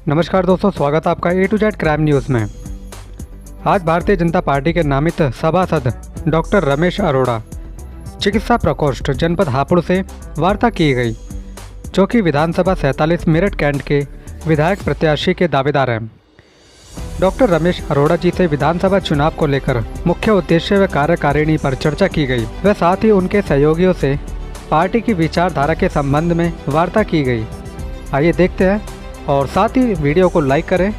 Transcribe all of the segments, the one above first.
नमस्कार दोस्तों, स्वागत है आपका ए टू जेड क्राइम न्यूज़ में। आज भारतीय जनता पार्टी के नामित सभासद डॉक्टर रमेश अरोड़ा चिकित्सा प्रकोष्ठ जनपद हापुड़ से वार्ता की गई, जो कि विधानसभा 47 मेरठ कैंट के विधायक प्रत्याशी के दावेदार हैं। डॉक्टर रमेश अरोड़ा जी से विधानसभा चुनाव को लेकर मुख्य उद्देश्य व कार्यकारिणी पर चर्चा की गई व साथ ही उनके सहयोगियों से पार्टी की विचारधारा के संबंध में वार्ता की गई। आइए देखते हैं और साथ ही वीडियो को लाइक करें,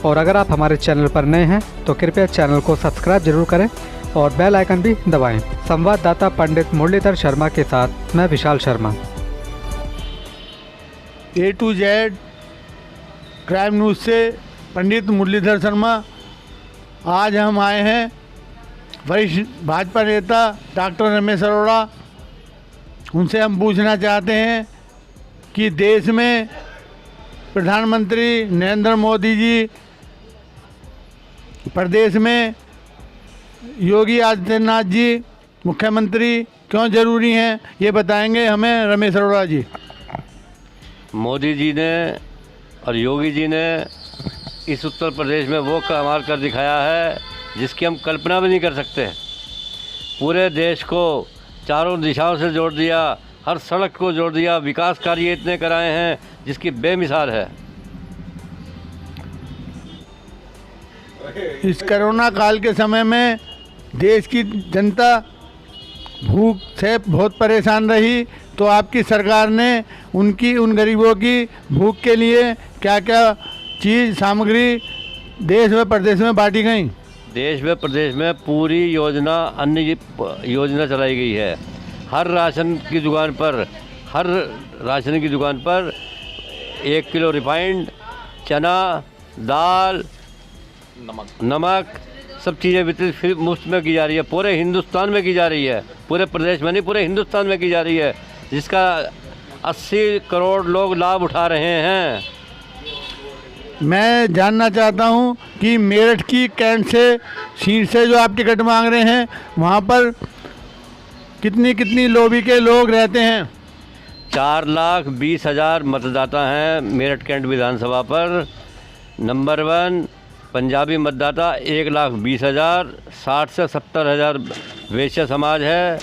और अगर आप हमारे चैनल पर नए हैं तो कृपया चैनल को सब्सक्राइब जरूर करें और बेल आइकन भी दबाएं। संवाददाता पंडित मुरलीधर शर्मा के साथ मैं विशाल शर्मा। ए टू जेड क्राइम न्यूज़ से पंडित मुरलीधर शर्मा। आज हम आए हैं वरिष्ठ भाजपा नेता डॉक्टर रमेश अरोड़ा। उनसे हम पूछना चाहते हैं कि देश में प्रधानमंत्री नरेंद्र मोदी जी, प्रदेश में योगी आदित्यनाथ जी मुख्यमंत्री क्यों ज़रूरी हैं, ये बताएंगे हमें रमेश अरोड़ा जी। मोदी जी ने और योगी जी ने इस उत्तर प्रदेश में वो कमाल कर दिखाया है जिसकी हम कल्पना भी नहीं कर सकते। पूरे देश को चारों दिशाओं से जोड़ दिया, हर सड़क को जोड़ दिया, विकास कार्य इतने कराए हैं जिसकी बेमिसाल है। इस कोरोना काल के समय में देश की जनता भूख से बहुत परेशान रही, तो आपकी सरकार ने उन गरीबों की भूख के लिए क्या क्या चीज़ सामग्री देश व प्रदेश में बांटी गई? देश व प्रदेश में पूरी योजना, अन्य योजना चलाई गई है। हर राशन की दुकान पर 1 किलो रिफाइंड, चना, दाल, नमक सब चीज़ें वितरित फ्री मुफ्त में की जा रही है। पूरे हिंदुस्तान में की जा रही है, पूरे प्रदेश में नहीं, पूरे हिंदुस्तान में की जा रही है, जिसका 80 करोड़ लोग लाभ उठा रहे हैं। मैं जानना चाहता हूं कि मेरठ की कैंट से सीट से जो आप टिकट मांग रहे हैं, वहां पर कितनी लॉबी के लोग रहते हैं? 4,20,000 मतदाता हैं मेरठ कैंट विधानसभा पर। नंबर 1 पंजाबी मतदाता 1,20,000, 60 से 70,000 वैश्य समाज है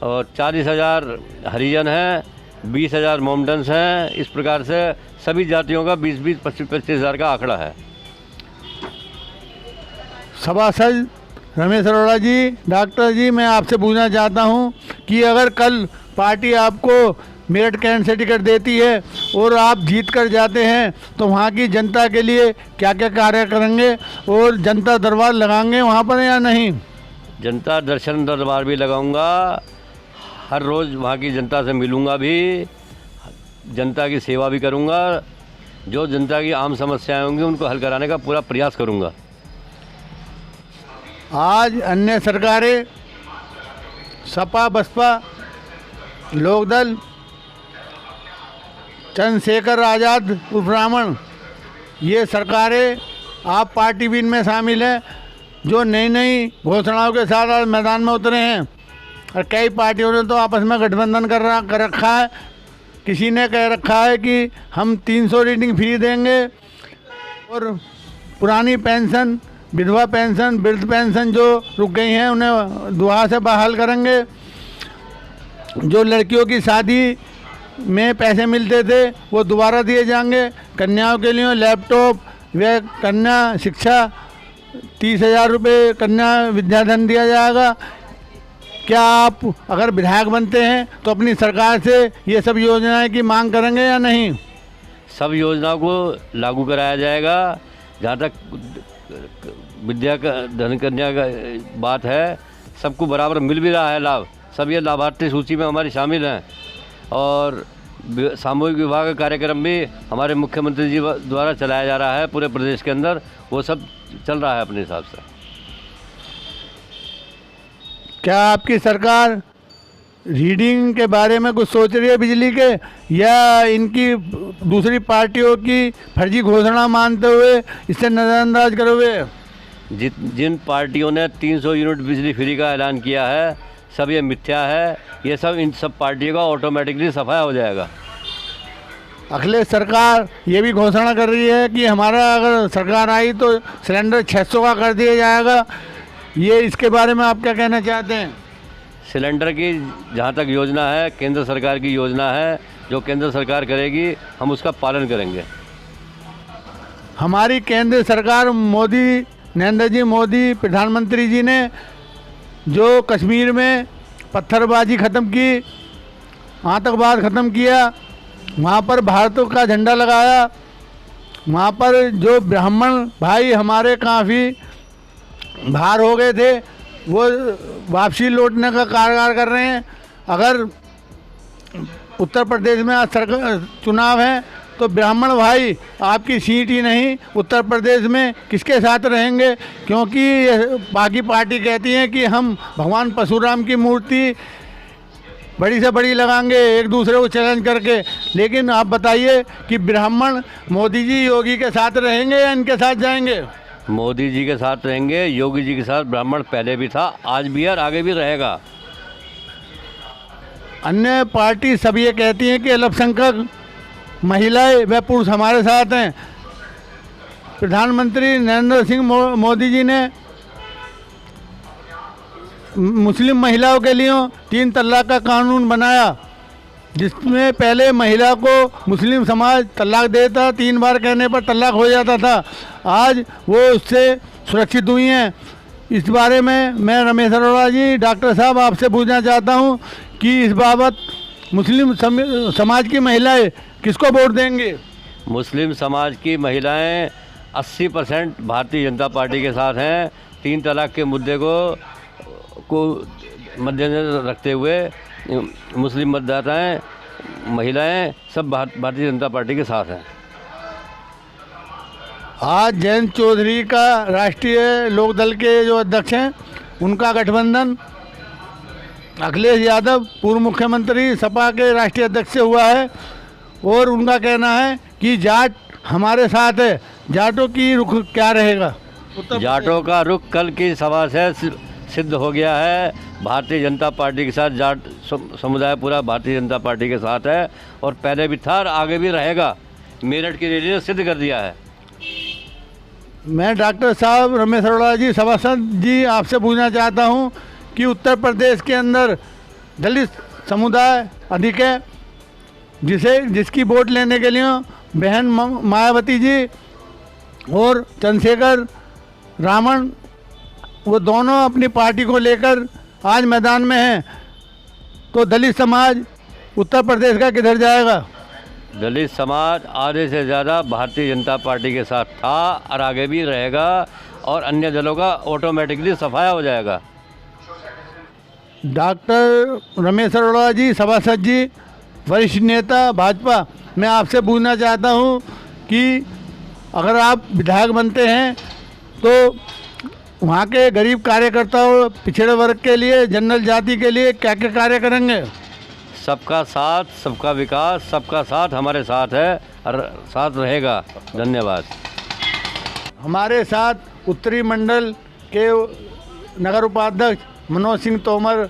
और 40,000 हरिजन हैं, 20,000 मोमडन्स हैं। इस प्रकार से सभी जातियों का 20-20, 25-25,000 का आंकड़ा है। सभासद रमेश अरोड़ा जी, डॉक्टर जी, मैं आपसे पूछना चाहता हूं कि अगर कल पार्टी आपको मेरठ कैंट से टिकट देती है और आप जीत कर जाते हैं, तो वहाँ की जनता के लिए क्या क्या कार्य करेंगे और जनता दरबार लगाएंगे वहाँ पर या नहीं? जनता दर्शन दरबार भी लगाऊंगा, हर रोज़ वहाँ की जनता से मिलूंगा भी, जनता की सेवा भी करूंगा, जो जनता की आम समस्याएं होंगी उनको हल कराने का पूरा प्रयास करूंगा। आज अन्य सरकारें, सपा, बसपा, लोकदल, चंद्रशेखर आज़ाद उर्फ रावण, ये सरकारें आप पार्टी भी इनमें शामिल हैं, जो नई घोषणाओं के साथ आज मैदान में उतरे हैं। और कई पार्टियों ने तो आपस में गठबंधन कर रखा है। किसी ने कह रखा है कि हम 300 यूनिट फ्री देंगे और पुरानी पेंशन, विधवा पेंशन, वृद्ध पेंशन जो रुक गई हैं उन्हें दोबारा से बहाल करेंगे। जो लड़कियों की शादी में पैसे मिलते थे वो दोबारा दिए जाएंगे। कन्याओं के लिए लैपटॉप व कन्या शिक्षा 30,000 रुपये कन्या विद्याधन दिया जाएगा। क्या आप अगर विधायक बनते हैं तो अपनी सरकार से ये सब योजनाएं की मांग करेंगे या नहीं? सब योजनाओं को लागू कराया जाएगा। जहाँ तक विद्या का धन कन्या का बात है, सबको बराबर मिल भी रहा है लाभ। सब ये लाभार्थी सूची में हमारी शामिल हैं और सामूहिक विवाह का कार्यक्रम भी हमारे मुख्यमंत्री जी द्वारा चलाया जा रहा है पूरे प्रदेश के अंदर। वो सब चल रहा है अपने हिसाब से। क्या आपकी सरकार रीडिंग के बारे में कुछ सोच रही है बिजली के, या इनकी दूसरी पार्टियों की फर्जी घोषणा मानते हुए इसे नज़रअंदाज करोगे? जिन पार्टियों ने 300 यूनिट बिजली फ्री का ऐलान किया है, सब ये मिथ्या है। ये सब इन सब पार्टियों का ऑटोमेटिकली सफाया हो जाएगा। अखिलेश सरकार ये भी घोषणा कर रही है कि हमारा अगर सरकार आई तो सिलेंडर 600 का कर दिया जाएगा। ये इसके बारे में आप क्या कहना चाहते हैं? सिलेंडर की जहाँ तक योजना है, केंद्र सरकार की योजना है, जो केंद्र सरकार करेगी हम उसका पालन करेंगे। हमारी केंद्र सरकार मोदी, नरेंद्र जी मोदी प्रधानमंत्री जी ने जो कश्मीर में पत्थरबाजी ख़त्म की, आतंकवाद ख़त्म किया, वहाँ पर भारत का झंडा लगाया, वहाँ पर जो ब्राह्मण भाई हमारे काफ़ी बाहर हो गए थे वो वापसी लौटने का कारगर कर रहे हैं। अगर उत्तर प्रदेश में आज सरकार चुनाव है तो ब्राह्मण भाई आपकी सीट ही नहीं उत्तर प्रदेश में किसके साथ रहेंगे? क्योंकि बाकी पार्टी कहती है कि हम भगवान परशुराम की मूर्ति बड़ी से बड़ी लगाएंगे एक दूसरे को चैलेंज करके। लेकिन आप बताइए कि ब्राह्मण मोदी जी योगी के साथ रहेंगे या इनके साथ जाएंगे? मोदी जी के साथ रहेंगे, योगी जी के साथ ब्राह्मण पहले भी था, आज भी है और आगे भी रहेगा। अन्य पार्टी सब ये कहती हैं कि अल्पसंख्यक महिलाएं व पुरुष हमारे साथ हैं। प्रधानमंत्री नरेंद्र सिंह मोदी जी ने मुस्लिम महिलाओं के लिए 3 तलाक का कानून बनाया, जिसमें पहले महिला को मुस्लिम समाज तलाक देता, 3 बार कहने पर तलाक हो जाता था। आज वो उससे सुरक्षित हुई हैं। इस बारे में मैं रमेश अरोड़ा जी डॉक्टर साहब आपसे पूछना चाहता हूं कि इस बाबत मुस्लिम समाज की महिलाएं किसको वोट देंगे? मुस्लिम समाज की महिलाएं 80% भारतीय जनता पार्टी के साथ हैं। 3 तलाक के मुद्दे को मद्देनजर रखते हुए मुस्लिम मतदाताएं, महिलाएं सब भारतीय जनता पार्टी के साथ हैं। आज जयंत चौधरी का राष्ट्रीय लोकदल के जो अध्यक्ष हैं उनका गठबंधन अखिलेश यादव पूर्व मुख्यमंत्री सपा के राष्ट्रीय अध्यक्ष से हुआ है और उनका कहना है कि जाट हमारे साथ है। जाटों की रुख क्या रहेगा? जाटों का रुख कल की सभा से सिद्ध हो गया है। भारतीय जनता पार्टी के साथ जाट समुदाय पूरा भारतीय जनता पार्टी के साथ है और पहले भी था और आगे भी रहेगा। मेरठ की रैली ने सिद्ध कर दिया है। मैं डॉक्टर साहब रमेश अरोड़ा जी सभासद जी आपसे पूछना चाहता हूं कि उत्तर प्रदेश के अंदर दलित समुदाय अधिक है, जिसकी वोट लेने के लिए बहन मायावती जी और चंद्रशेखर रावण वो दोनों अपनी पार्टी को लेकर आज मैदान में हैं। तो दलित समाज उत्तर प्रदेश का किधर जाएगा? दलित समाज आधे से ज़्यादा भारतीय जनता पार्टी के साथ था और आगे भी रहेगा और अन्य दलों का ऑटोमेटिकली सफाया हो जाएगा। डॉक्टर रमेश अरोड़ा जी सभासद जी वरिष्ठ नेता भाजपा, मैं आपसे पूछना चाहता हूं कि अगर आप विधायक बनते हैं तो वहाँ के गरीब कार्यकर्ताओं, पिछड़े वर्ग के लिए, जनरल जाति के लिए क्या क्या कार्य करेंगे? सबका साथ, सबका विकास, सबका साथ हमारे साथ है और साथ रहेगा। धन्यवाद। हमारे साथ उत्तरी मंडल के नगर उपाध्यक्ष मनोज सिंह तोमर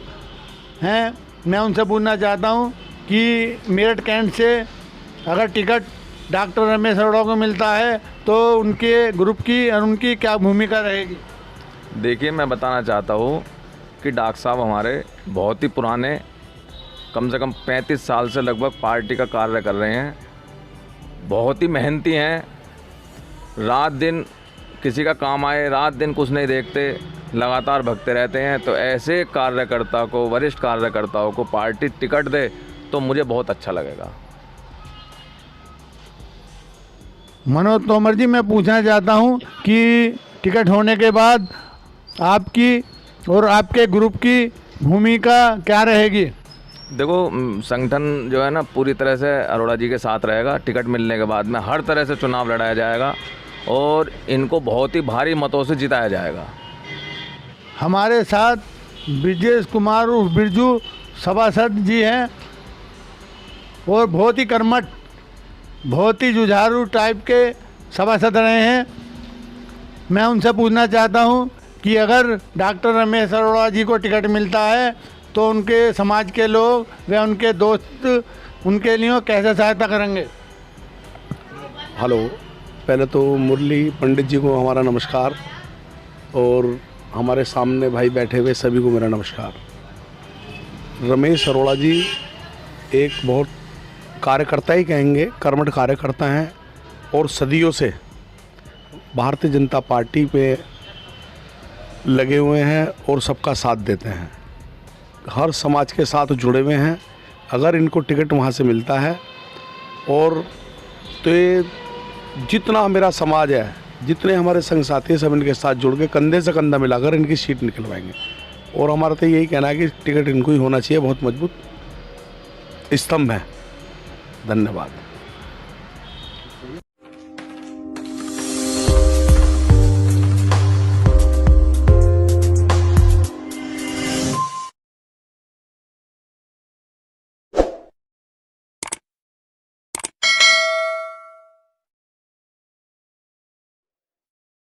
हैं। मैं उनसे पूछना चाहता हूं कि मेरठ कैंट से अगर टिकट डॉक्टर रमेश अरोड़ा को मिलता है तो उनके ग्रुप की और उनकी क्या भूमिका रहेगी? देखिए, मैं बताना चाहता हूँ कि डॉक्टर साहब हमारे बहुत ही पुराने, कम से कम 35 साल से लगभग पार्टी का कार्य कर रहे हैं। बहुत ही मेहनती हैं, रात दिन किसी का काम आए, रात दिन कुछ नहीं देखते, लगातार भगते रहते हैं। तो ऐसे कार्यकर्ता को, वरिष्ठ कार्यकर्ताओं को पार्टी टिकट दे तो मुझे बहुत अच्छा लगेगा। मनोज तोमर जी, मैं पूछना चाहता हूं कि टिकट होने के बाद आपकी और आपके ग्रुप की भूमिका क्या रहेगी? देखो, संगठन जो है ना पूरी तरह से अरोड़ा जी के साथ रहेगा। टिकट मिलने के बाद में हर तरह से चुनाव लड़ाया जाएगा और इनको बहुत ही भारी मतों से जिताया जाएगा। हमारे साथ ब्रिजेश कुमार उर्फ बिरजू सभासद जी हैं और बहुत ही कर्मठ, बहुत ही जुझारू टाइप के सभासद रहे हैं। मैं उनसे पूछना चाहता हूं कि अगर डॉक्टर रमेश अरोड़ा जी को टिकट मिलता है तो उनके समाज के लोग व उनके दोस्त उनके लिए कैसे सहायता करेंगे? हेलो, पहले तो मुरली पंडित जी को हमारा नमस्कार और हमारे सामने भाई बैठे हुए सभी को मेरा नमस्कार। रमेश अरोड़ा जी एक बहुत कार्यकर्ता ही कहेंगे, कर्मठ कार्यकर्ता हैं और सदियों से भारतीय जनता पार्टी पे लगे हुए हैं और सबका साथ देते हैं, हर समाज के साथ जुड़े हुए हैं। अगर इनको टिकट वहाँ से मिलता है और तो ये जितना मेरा समाज है, जितने हमारे संग साथी सब इनके साथ जुड़ के कंधे से कंधा मिलाकर इनकी सीट निकलवाएंगे। और हमारा तो यही कहना है कि टिकट इनको ही होना चाहिए, बहुत मजबूत स्तंभ है। धन्यवाद।